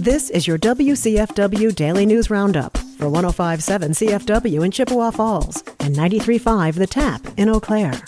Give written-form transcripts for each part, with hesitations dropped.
This is your WCFW Daily News Roundup for 105.7 CFW in Chippewa Falls and 93.5 The Tap in Eau Claire. For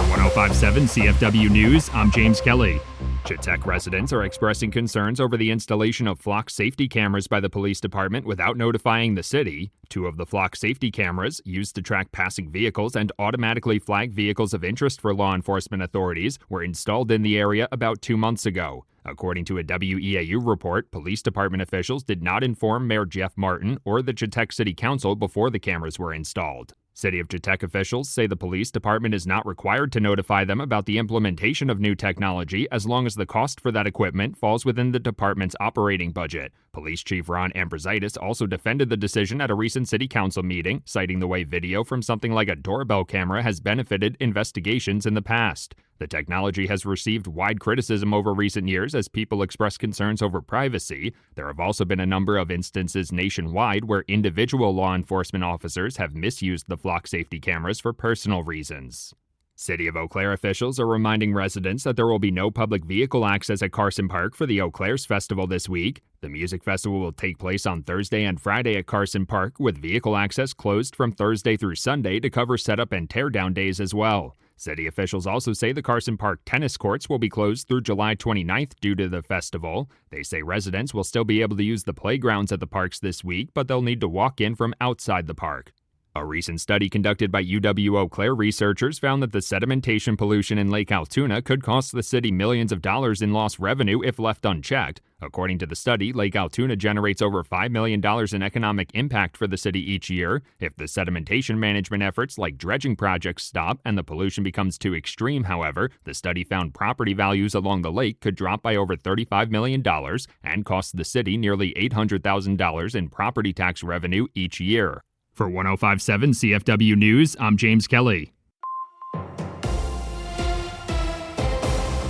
105.7 CFW News, I'm James Kelly. Chetek residents are expressing concerns over the installation of flock safety cameras by the police department without notifying the city. 2 of the flock safety cameras, used to track passing vehicles and automatically flag vehicles of interest for law enforcement authorities, were installed in the area about 2 months ago. According to a WEAU report, police department officials did not inform Mayor Jeff Martin or the Chetek City Council before the cameras were installed. City of Chetek officials say the police department is not required to notify them about the implementation of new technology as long as the cost for that equipment falls within the department's operating budget. Police Chief Ron Ambrositis also defended the decision at a recent city council meeting, citing the way video from something like a doorbell camera has benefited investigations in the past. The technology has received wide criticism over recent years as people express concerns over privacy. There have also been a number of instances nationwide where individual law enforcement officers have misused the flock safety cameras for personal reasons. City of Eau Claire officials are reminding residents that there will be no public vehicle access at Carson Park for the Eau Claire's Festival this week. The music festival will take place on Thursday and Friday at Carson Park, with vehicle access closed from Thursday through Sunday to cover setup and teardown days as well. City officials also say the Carson Park tennis courts will be closed through July 29th due to the festival. They say residents will still be able to use the playgrounds at the parks this week, but they'll need to walk in from outside the park. A recent study conducted by UW-Eau Claire researchers found that the sedimentation pollution in Lake Altoona could cost the city millions of dollars in lost revenue if left unchecked. According to the study, Lake Altoona generates over $5 million in economic impact for the city each year. If the sedimentation management efforts like dredging projects stop and the pollution becomes too extreme, however, the study found property values along the lake could drop by over $35 million and cost the city nearly $800,000 in property tax revenue each year. For 105.7 CFW News, I'm James Kelly.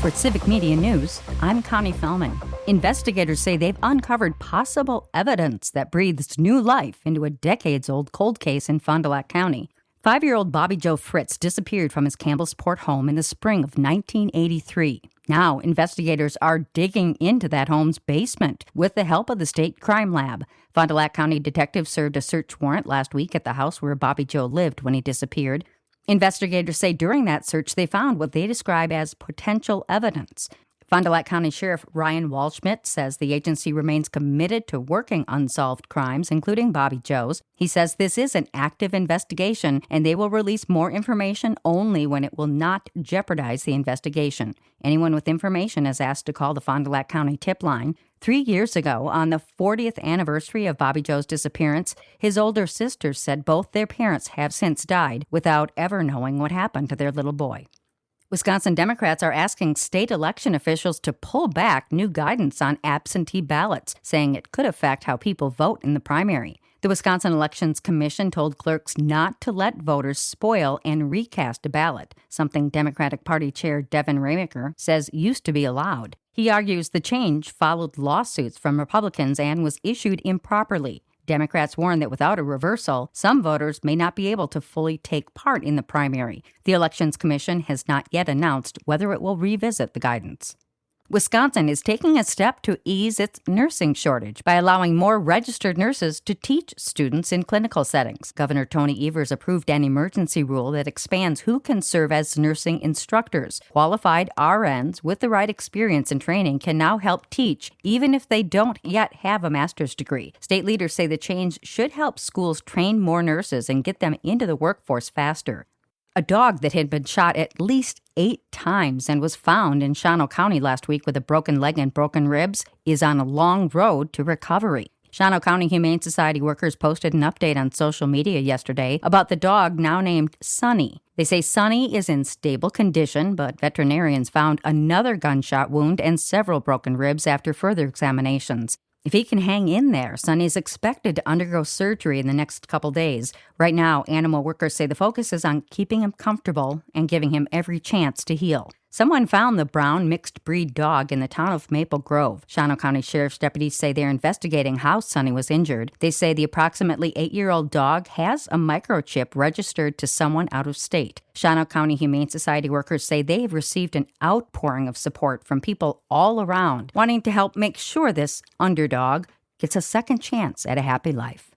For Civic Media News, I'm Connie Fellman. Investigators say they've uncovered possible evidence that breathes new life into a decades-old cold case in Fond du Lac County. 5-year-old Bobby Joe Fritz disappeared from his Campbellsport home in the spring of 1983. Now, investigators are digging into that home's basement with the help of the state crime lab. Fond du Lac County detectives served a search warrant last week at the house where Bobby Joe lived when he disappeared. Investigators say during that search they found what they describe as potential evidence. Fond du Lac County Sheriff Ryan Walschmidt says the agency remains committed to working unsolved crimes, including Bobby Joe's. He says this is an active investigation, and they will release more information only when it will not jeopardize the investigation. Anyone with information is asked to call the Fond du Lac County tip line. 3 years ago, on the 40th anniversary of Bobby Joe's disappearance, his older sisters said both their parents have since died without ever knowing what happened to their little boy. Wisconsin Democrats are asking state election officials to pull back new guidance on absentee ballots, saying it could affect how people vote in the primary. The Wisconsin Elections Commission told clerks not to let voters spoil and recast a ballot, something Democratic Party Chair Devin Remaker says used to be allowed. He argues the change followed lawsuits from Republicans and was issued improperly. Democrats warn that without a reversal, some voters may not be able to fully take part in the primary. The Elections Commission has not yet announced whether it will revisit the guidance. Wisconsin is taking a step to ease its nursing shortage by allowing more registered nurses to teach students in clinical settings. Governor Tony Evers approved an emergency rule that expands who can serve as nursing instructors. Qualified RNs with the right experience and training can now help teach, even if they don't yet have a master's degree. State leaders say the change should help schools train more nurses and get them into the workforce faster. A dog that had been shot at least 8 times and was found in Shawano County last week with a broken leg and broken ribs is on a long road to recovery. Shawano County Humane Society workers posted an update on social media yesterday about the dog now named Sunny. They say Sunny is in stable condition, but veterinarians found another gunshot wound and several broken ribs after further examinations. If he can hang in there, Sunny is expected to undergo surgery in the next couple days. Right now, animal workers say the focus is on keeping him comfortable and giving him every chance to heal. Someone found the brown mixed-breed dog in the town of Maple Grove. Shawano County Sheriff's deputies say they're investigating how Sonny was injured. They say the approximately 8-year-old dog has a microchip registered to someone out of state. Shawano County Humane Society workers say they have received an outpouring of support from people all around, wanting to help make sure this underdog gets a second chance at a happy life.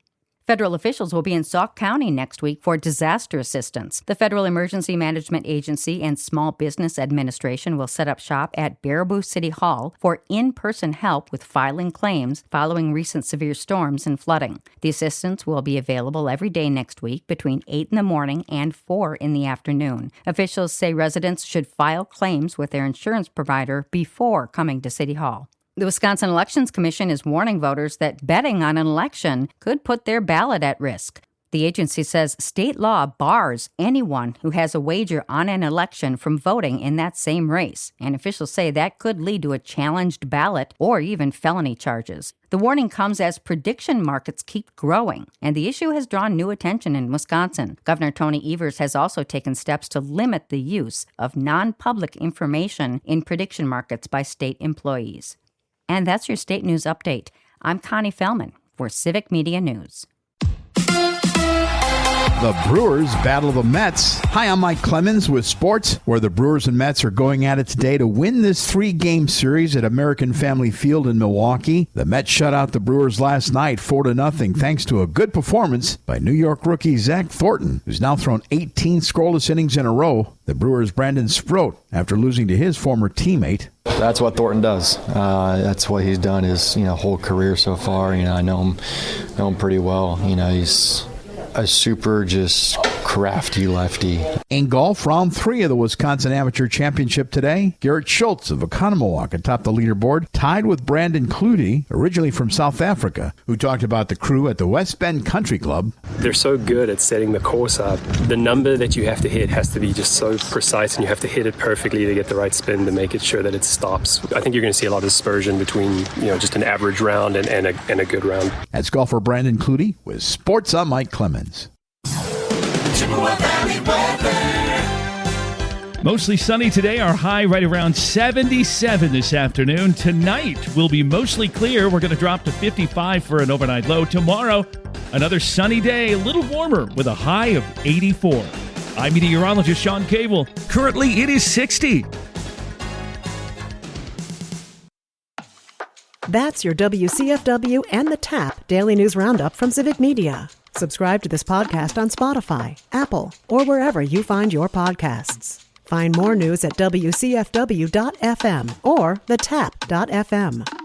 Federal officials will be in Sauk County next week for disaster assistance. The Federal Emergency Management Agency and Small Business Administration will set up shop at Baraboo City Hall for in-person help with filing claims following recent severe storms and flooding. The assistance will be available every day next week between 8 in the morning and 4 in the afternoon. Officials say residents should file claims with their insurance provider before coming to City Hall. The Wisconsin Elections Commission is warning voters that betting on an election could put their ballot at risk. The agency says state law bars anyone who has a wager on an election from voting in that same race, and officials say that could lead to a challenged ballot or even felony charges. The warning comes as prediction markets keep growing, and the issue has drawn new attention in Wisconsin. Governor Tony Evers has also taken steps to limit the use of non-public information in prediction markets by state employees. And that's your state news update. I'm Connie Fellman for Civic Media News. The Brewers battle the Mets. Hi, I'm Mike Clemens with sports, where the Brewers and Mets are going at it today to win this 3-game series at American Family Field in Milwaukee. The Mets shut out the Brewers last night 4-0 thanks to a good performance by New York rookie Zach Thornton, who's now thrown 18 scoreless innings in a row. The Brewers' Brandon Sproat, after losing to his former teammate. That's what Thornton does. That's what he's done his whole career so far. I know him pretty well. He's a super just crafty lefty. In golf, round 3 of the Wisconsin Amateur Championship today, Garrett Schultz of Oconomowoc atop the leaderboard, tied with Brandon Clutie, originally from South Africa, who talked about the crew at the West Bend Country Club. They're so good at setting the course up. The number that you have to hit has to be just so precise, and you have to hit it perfectly to get the right spin to make it sure that it stops. I think you're going to see a lot of dispersion between just an average round and a good round. That's golfer Brandon Clutie with Sports. I'm Mike Clemens. Mostly sunny today, our high right around 77 this afternoon. Tonight will be mostly clear. We're going to drop to 55 for an overnight low. Tomorrow, another sunny day, a little warmer with a high of 84. I'm meteorologist Sean Cable. Currently, it is 60. That's your WCFW and the TAP Daily News Roundup from Civic Media. Subscribe to this podcast on Spotify, Apple, or wherever you find your podcasts. Find more news at WCFW.FM or thetap.fm.